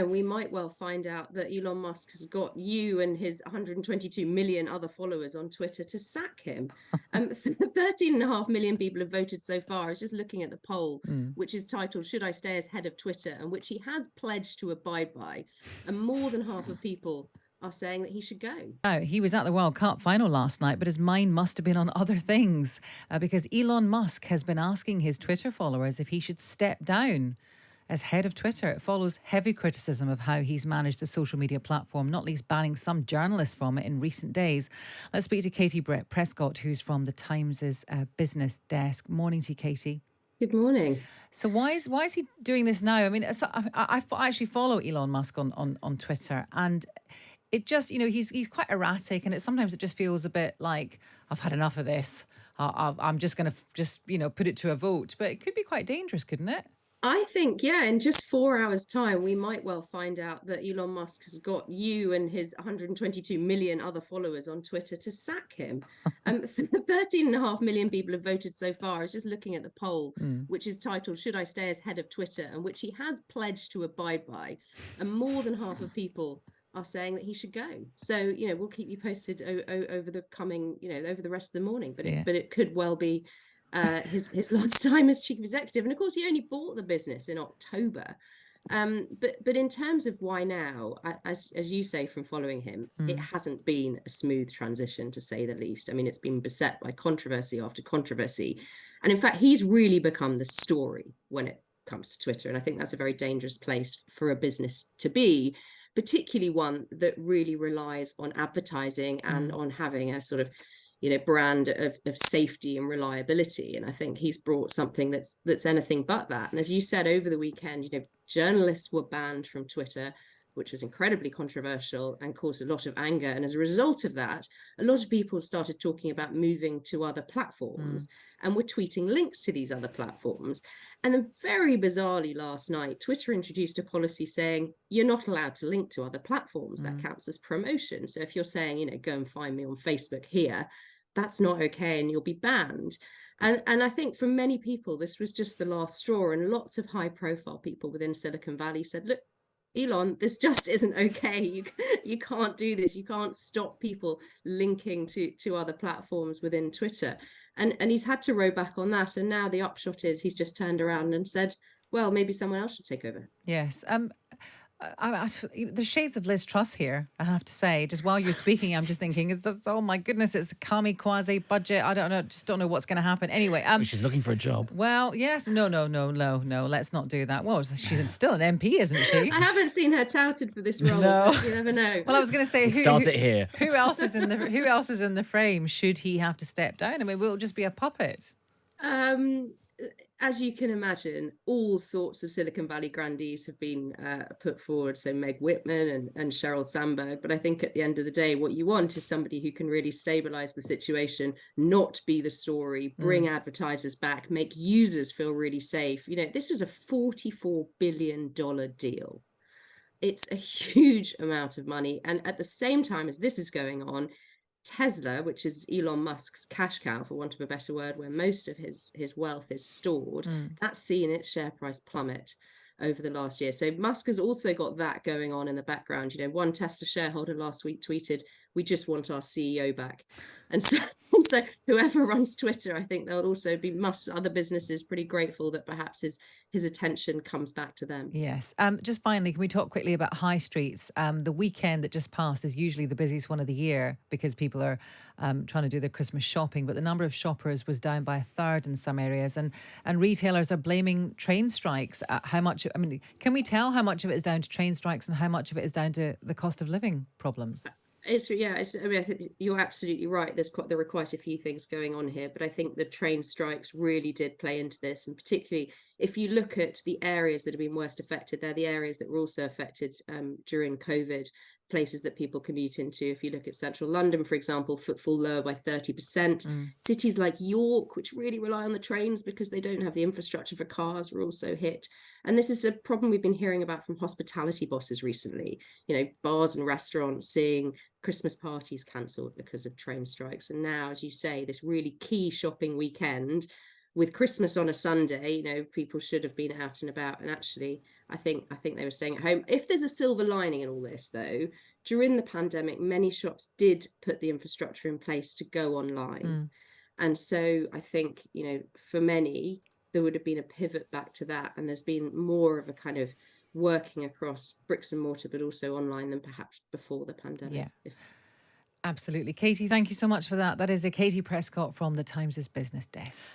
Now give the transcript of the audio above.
And we might well find out that Elon Musk has got you and his 122 million other followers on Twitter to sack him. 13.5 million people have voted so far. I was just looking at the poll, which is titled, "Should I Stay as Head of Twitter?" and which he has pledged to abide by. And more than half of people are saying that he should go. Oh, he was at the World Cup final last night, but his mind must have been on other things because Elon Musk has been asking his Twitter followers if he should step down as head of Twitter. It follows heavy criticism of how he's managed the social media platform, not least banning some journalists from it in recent days. Let's speak to Katie Prescott, who's from the Times' business desk. Morning to you, Katie. Good morning. So why is he doing this now? I mean, I actually follow Elon Musk on Twitter, and it just, he's quite erratic, and sometimes it just feels a bit like I've had enough of this. I'm just going to put it to a vote, but it could be quite dangerous, couldn't it? I think, yeah, in just 4 hours' time, we might well find out that Elon Musk has got you and his 122 million other followers on Twitter to sack him. 13.5 million people have voted so far. I was just looking at the poll, which is titled, "Should I Stay as Head of Twitter?" and which he has pledged to abide by. And more than half of people are saying that he should go. So, we'll keep you posted over the coming, over the rest of the morning. But it could well be his last time as chief executive, and of course he only bought the business in October. But in terms of why now, as you say from following him, it hasn't been a smooth transition, to say the least. I mean, it's been beset by controversy after controversy, and in fact he's really become the story when it comes to Twitter, and I think that's a very dangerous place for a business to be, particularly one that really relies on advertising and on having a sort of brand of safety and reliability. And I think he's brought something that's anything but that. And as you said, over the weekend, journalists were banned from Twitter, which was incredibly controversial and caused a lot of anger. And as a result of that, a lot of people started talking about moving to other platforms and were tweeting links to these other platforms. And then very bizarrely last night, Twitter introduced a policy saying you're not allowed to link to other platforms. That counts as promotion. So if you're saying, go and find me on Facebook here, that's not okay and you'll be banned. And I think for many people, this was just the last straw. And lots of high profile people within Silicon Valley said, look, Elon, this just isn't okay. You can't do this. You can't stop people linking to other platforms within Twitter. And he's had to row back on that. And now the upshot is he's just turned around and said, well, maybe someone else should take over. Yes. The shades of Liz Truss here, I have to say. Just while you're speaking, I'm just thinking, oh my goodness, it's a kamikaze budget. I don't know, just don't know what's going to happen. Anyway, she's looking for a job. Well, yes, no, let's not do that. Well, she's still an MP, isn't she? I haven't seen her touted for this role. No, you never know. Well, I was going to say, start it here. Who else is in the frame? Should he have to step down? I mean, will it just be a puppet? As you can imagine, all sorts of Silicon Valley grandees have been put forward. So Meg Whitman and Sheryl Sandberg. But I think at the end of the day, what you want is somebody who can really stabilize the situation, not be the story, bring advertisers back, make users feel really safe. This was a $44 billion deal. It's a huge amount of money. And at the same time as this is going on, Tesla, which is Elon Musk's cash cow, for want of a better word, where most of his wealth is stored, that's seen its share price plummet over the last year. So Musk has also got that going on in the background. One Tesla shareholder last week tweeted, "We just want our CEO back." And so whoever runs Twitter, I think they'll also be Musk's other businesses pretty grateful that perhaps his attention comes back to them. Yes. Just finally, can we talk quickly about high streets? The weekend that just passed is usually the busiest one of the year because people are trying to do their Christmas shopping. But the number of shoppers was down by a third in some areas, and retailers are blaming train strikes. Can we tell how much of it is down to train strikes and how much of it is down to the cost of living problems? I think you're absolutely right. There are quite a few things going on here, but I think the train strikes really did play into this. And particularly if you look at the areas that have been worst affected, they're the areas that were also affected during COVID, places that people commute into. If you look at central London, for example, footfall lower by 30%. Cities like York, which really rely on the trains because they don't have the infrastructure for cars, were also hit. And this is a problem we've been hearing about from hospitality bosses recently. Bars and restaurants seeing Christmas parties cancelled because of train strikes. And now, as you say, this really key shopping weekend with Christmas on a Sunday, people should have been out and about. And actually, I think they were staying at home. If there's a silver lining in all this, though, during the pandemic, many shops did put the infrastructure in place to go online. Mm. And so I think, for many, there would have been a pivot back to that. And there's been more of a kind of working across bricks and mortar, but also online than perhaps before the pandemic. Yeah, absolutely. Katie, thank you so much for that. That is a Katie Prescott from the Times' business desk.